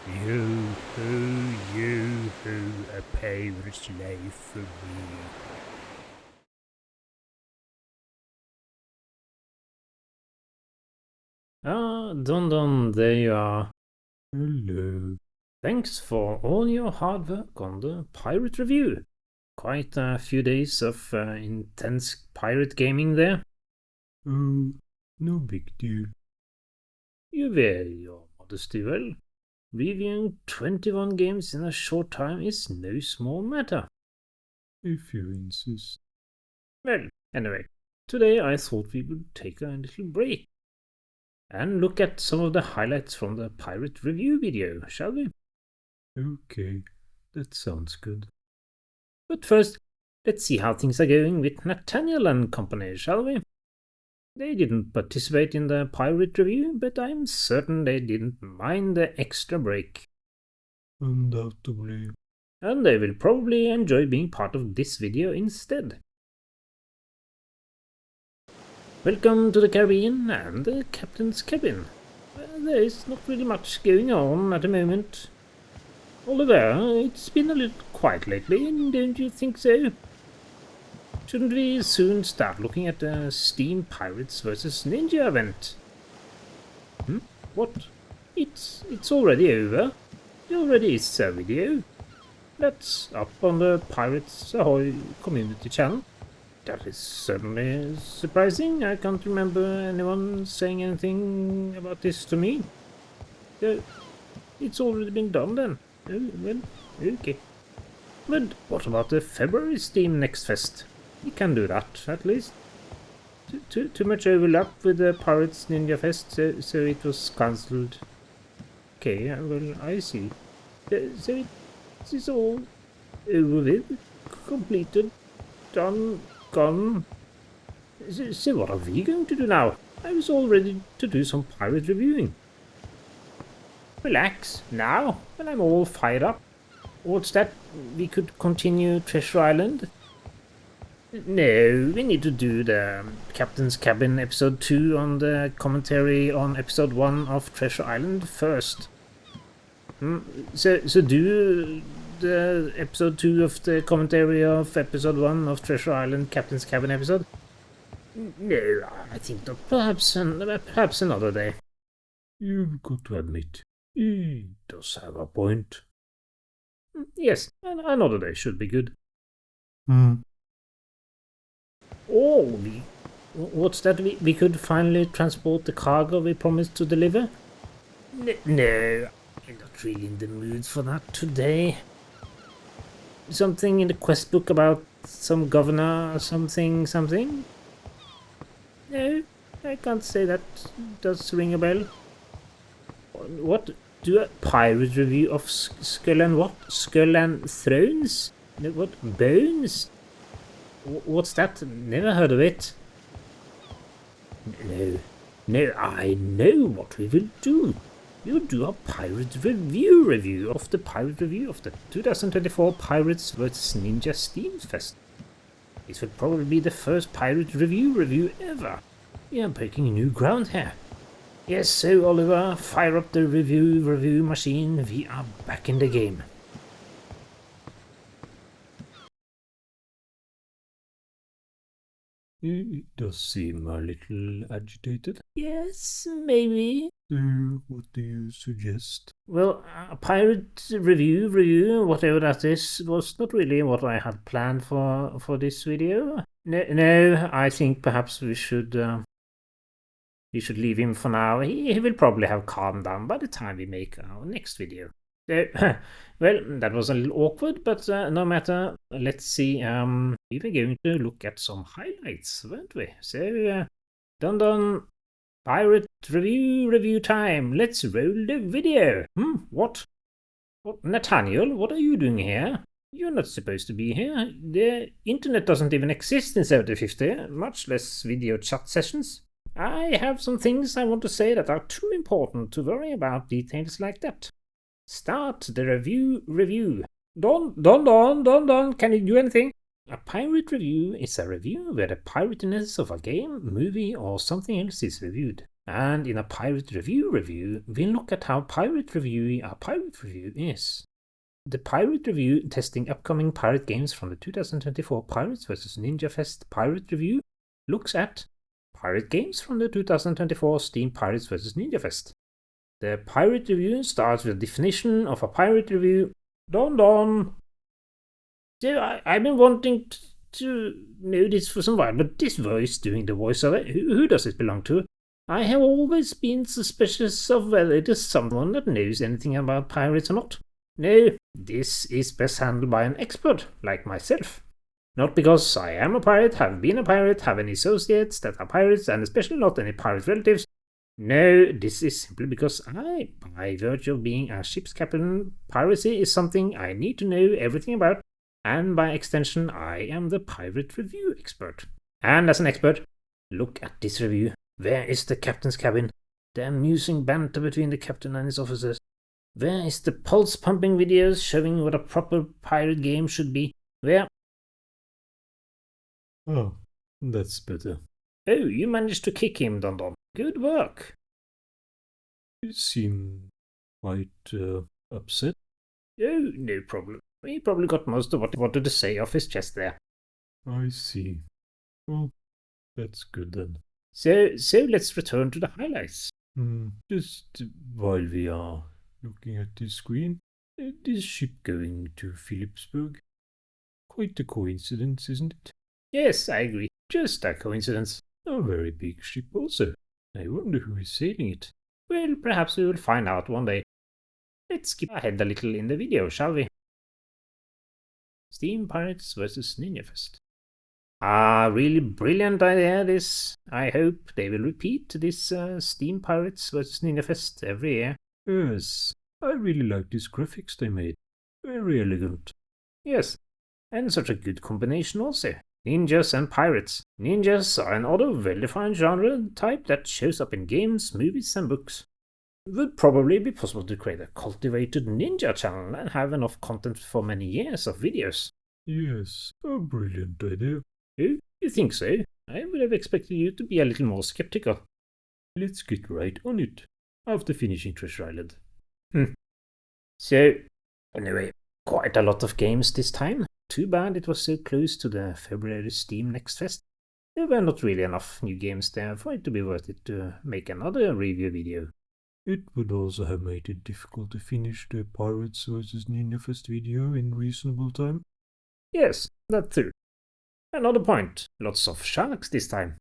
Yo-ho, a pirate's life for me. Don, there you are. Hello. Thanks for all your hard work on the pirate review. Quite a few days of intense pirate gaming there. Oh, no big deal. You wear your modesty well. Reviewing 21 games in a short time is no small matter. If you insist. Well, anyway, today I thought we would take a little break and look at some of the highlights from the pirate review video, shall we? Okay, that sounds good. But first, let's see how things are going with Nathaniel and company, shall we? They didn't participate in the pirate review, but I'm certain they didn't mind the extra break. Undoubtedly. And they will probably enjoy being part of this video instead. Welcome to the Caribbean and the captain's cabin. There is not really much going on at the moment. Oliver, it's been a little quiet lately, don't you think so? Shouldn't we soon start looking at the Steam Pirates vs. Ninja event? What? It's already over. There already is a video. That's up on the Pirates Ahoy community channel. That is certainly surprising. I can't remember anyone saying anything about this to me. It's already been done then. Oh, well, okay. But what about the February Steam Next Fest? We can do that, at least. Too much overlap with the Pirates Ninja Fest, so it was cancelled. Okay, well, I see. So it is all over with, completed, done, gone. So what are we going to do now? I was all ready to do some pirate reviewing. Relax, now, when I'm all fired up. What's that? We could continue Treasure Island? No, we need to do the Captain's Cabin episode 2 on the commentary on episode 1 of Treasure Island first. So do the episode 2 of the commentary of episode 1 of Treasure Island Captain's Cabin episode? No, I think not. Perhaps another day. You've got to admit, he does have a point. Yes, another day should be good. Oh, what's that? We could finally transport the cargo we promised to deliver? No, I'm not really in the mood for that today. Something in the quest book about some governor or something? No, I can't say that does ring a bell. What? Do a pirate review of Skull and what? Skull and Thrones? What? Bones? What's that? Never heard of it. No, I know what we will do. We will do a pirate review of the pirate review of the 2024 Pirates vs. Ninja Steam Fest. This will probably be the first pirate review ever. We are breaking new ground here. Yes, so Oliver, fire up the review machine. We are back in the game. He does seem a little agitated. Yes, maybe. So, what do you suggest? Well, a pirate review, whatever that is, was not really what I had planned for this video. No, I think perhaps we should leave him for now. He will probably have calmed down by the time we make our next video. So, well, that was a little awkward, but no matter. Let's see. We were going to look at some highlights, weren't we? So, done. Pirate review time. Let's roll the video. What? Nathaniel, what are you doing here? You're not supposed to be here. The internet doesn't even exist in 7050, much less video chat sessions. I have some things I want to say that are too important to worry about details like that. Start the review. Don, can you do anything? A pirate review is a review where the piratiness of a game, movie, or something else is reviewed. And in a pirate review, we'll look at how pirate reviewing a pirate review is. The Pirate Review, testing upcoming pirate games from the 2024 Pirates vs. Ninja Fest Pirate Review, looks at pirate games from the 2024 Steam Pirates vs. Ninja Fest. The Pirate Review starts with a definition of a pirate review. Don. So I've been wanting to know this for some while, but this voice doing the voiceover, who does it belong to? I have always been suspicious of whether it is someone that knows anything about pirates or not. No, this is best handled by an expert like myself. Not because I am a pirate, have been a pirate, have any associates that are pirates, and especially not any pirate relatives. No, this is simply because I, by virtue of being a ship's captain, piracy is something I need to know everything about, and by extension, I am the pirate review expert. And as an expert, look at this review. Where is the captain's cabin? The amusing banter between the captain and his officers. Where is the pulse-pumping videos showing what a proper pirate game should be? Where? Oh, that's better. Oh, you managed to kick him, Don. Good work. You seem quite upset. Oh, no problem. He probably got most of what he wanted to say off his chest there. I see. Well, that's good then. So let's return to the highlights. Just while we are looking at this screen, this ship going to Philipsburg. Quite a coincidence, isn't it? Yes, I agree. Just a coincidence. A very big ship also. I wonder who is sailing it. Well, perhaps we will find out one day. Let's skip ahead a little in the video, shall we? Steam Pirates vs. Ninja Fest. Really brilliant idea this. I hope they will repeat this Steam Pirates vs. Ninja Fest every year. Yes, I really like these graphics they made. Very elegant. Yes, and such a good combination also. Ninjas and pirates. Ninjas are another well-defined genre type that shows up in games, movies and books. It would probably be possible to create a cultivated ninja channel and have enough content for many years of videos. Yes, a brilliant idea. Oh, you think so? I would have expected you to be a little more skeptical. Let's get right on it, after finishing Treasure Island. So, anyway, quite a lot of games this time. Too bad it was so close to the February Steam Next Fest. There were not really enough new games there for it to be worth it to make another review video. It would also have made it difficult to finish the Pirates vs. Ninja Fest video in reasonable time. Yes, that's true. Another point, lots of sharks this time.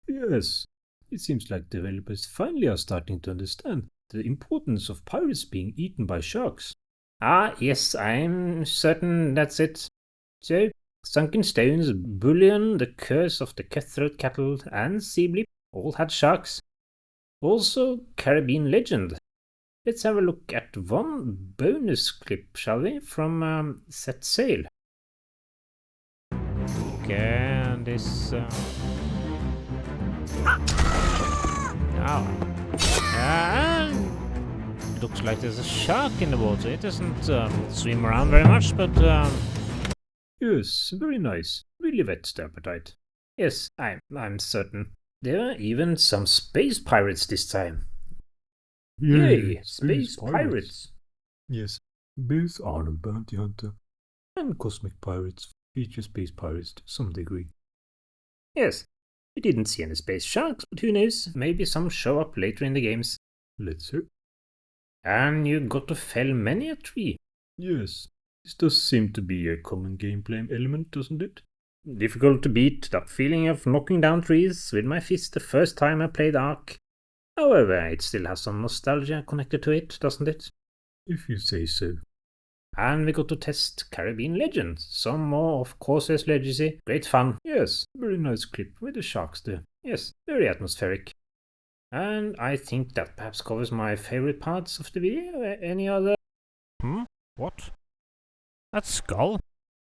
Yes, it seems like developers finally are starting to understand the importance of pirates being eaten by sharks. Yes, I'm certain that's it. So, Sunken Stones, Bullion, The Curse of the Cutthroat Cattle, and Seableep all had sharks. Also, Caribbean Legend. Let's have a look at one bonus clip, shall we, from Set Sail. Okay, and this... And looks like there's a shark in the water. It doesn't swim around very much, but... Yes, very nice. Really whets the appetite. Yes, I'm certain. There are even some space pirates this time. Yay, space pirates! Yes, both Arnold Bounty Hunter and Cosmic Pirates feature space pirates to some degree. Yes, we didn't see any space sharks, but who knows, maybe some show up later in the games. Let's hope. And you got to fell many a tree. Yes, this does seem to be a common gameplay element, doesn't it? Difficult to beat that feeling of knocking down trees with my fist the first time I played Ark. However, it still has some nostalgia connected to it, doesn't it? If you say so. And we got to test Caribbean Legend. Some more of Corsair's Legacy. Great fun. Yes, very nice clip with the sharks there. Yes, very atmospheric. And I think that perhaps covers my favorite parts of the video. Any other? What? That skull?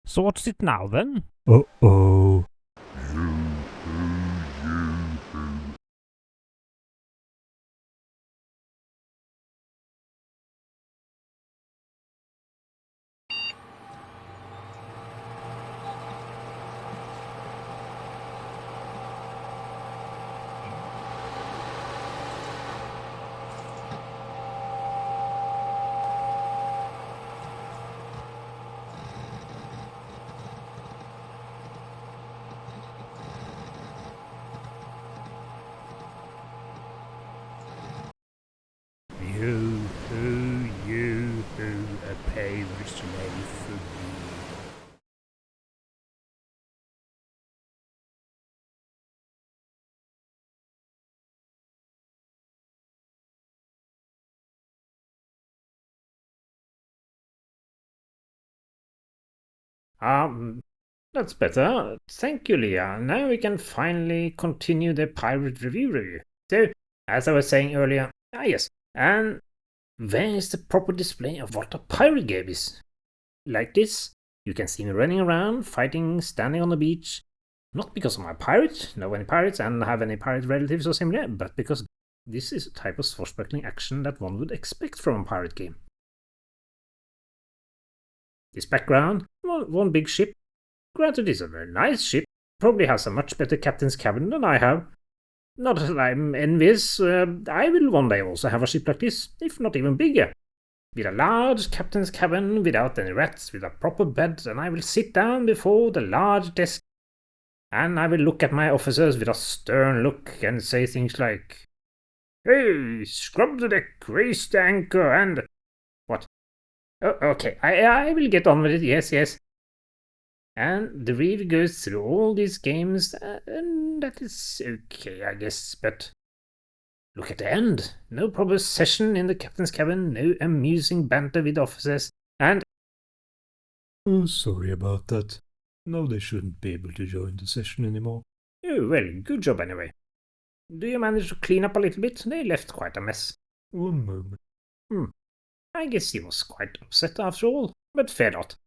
So what's it now then? Uh-oh. Oh, a pirate's life for me. That's better. Thank you, Leah. Now we can finally continue the pirate review. So, as I was saying earlier, yes, and where is the proper display of what a pirate game is? Like this, you can see me running around, fighting, standing on the beach. Not because I'm a pirate, know any pirates, and have any pirate relatives or similar, but because this is a type of swashbuckling action that one would expect from a pirate game. This background, one big ship. Granted, it's a very nice ship, probably has a much better captain's cabin than I have. Not that I'm envious, I will one day also have a ship like this, if not even bigger. With a large captain's cabin, without any rats, with a proper bed, and I will sit down before the large desk, and I will look at my officers with a stern look and say things like, "Hey, scrub the deck, raise the anchor, and..." What? Oh, okay, I will get on with it, yes. And the review goes through all these games, and that is okay, I guess, but look at the end. No proper session in the captain's cabin, no amusing banter with officers, and... Oh, sorry about that. Now they shouldn't be able to join the session anymore. Oh, well, good job anyway. Do you manage to clean up a little bit? They left quite a mess. One moment. I guess he was quite upset after all, but fear not.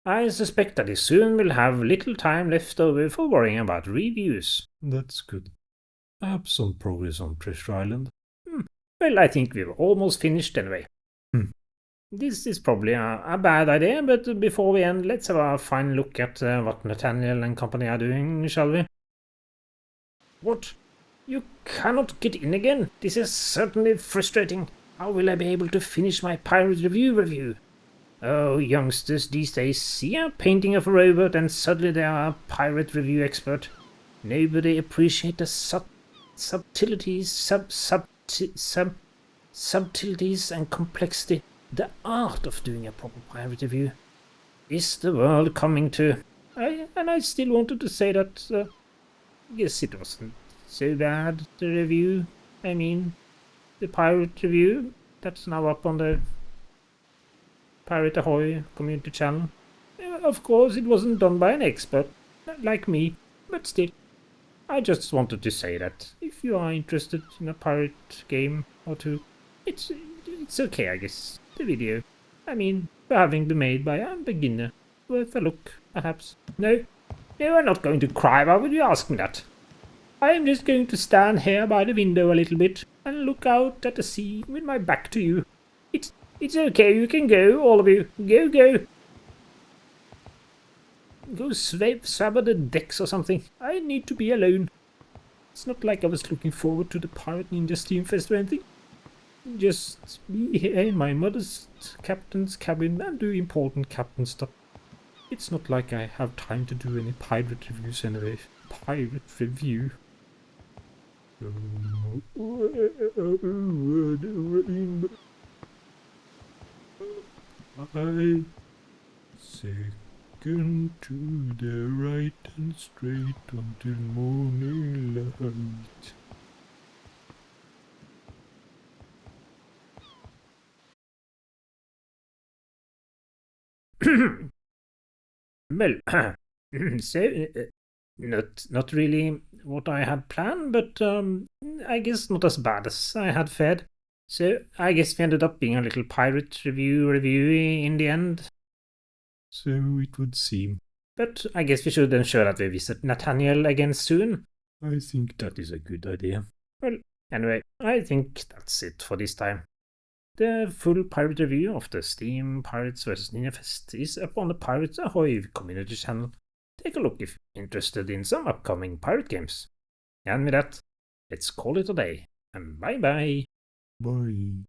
I suspect that he soon will have little time left over for worrying about reviews. That's good. I have some progress on Treasure Island. Well, I think we've almost finished anyway. This is probably a bad idea, but before we end, let's have a fine look at what Nathaniel and company are doing, shall we? What? You cannot get in again? This is certainly frustrating. How will I be able to finish my pirate review? Oh, youngsters these days see a painting of a robot and suddenly they are a pirate review expert. Nobody appreciates the subtleties and complexity, the art of doing a proper pirate review. Is the world coming to... I still wanted to say that... I guess it wasn't so bad, the review. I mean, the pirate review that's now up on the Pirate Ahoy community channel. Of course, it wasn't done by an expert, like me, but still. I just wanted to say that if you are interested in a pirate game or two, it's okay, I guess, the video. I mean, for having been made by a beginner. Worth a look, perhaps. No, I'm not going to cry. Why would you ask me that? I am just going to stand here by the window a little bit and look out at the sea with my back to you. It's okay, you can go, all of you. Go. Go swab at the decks or something. I need to be alone. It's not like I was looking forward to the Pirate Ninja Steam Fest or anything. Just be here in my modest captain's cabin and do important captain stuff. It's not like I have time to do any pirate reviews anyway. Pirate review. I second to the right and straight until morning light. Well, so, not really what I had planned, but I guess not as bad as I had feared. So I guess we ended up being a little pirate review in the end. So it would seem. But I guess we should ensure that we visit Nathaniel again soon. I think that is a good idea. Well, anyway, I think that's it for this time. The full pirate review of the Steam Pirates vs. Ninja Fest is up on the Pirates Ahoy community channel. Take a look if you're interested in some upcoming pirate games. And with that, let's call it a day, and bye-bye. Bye.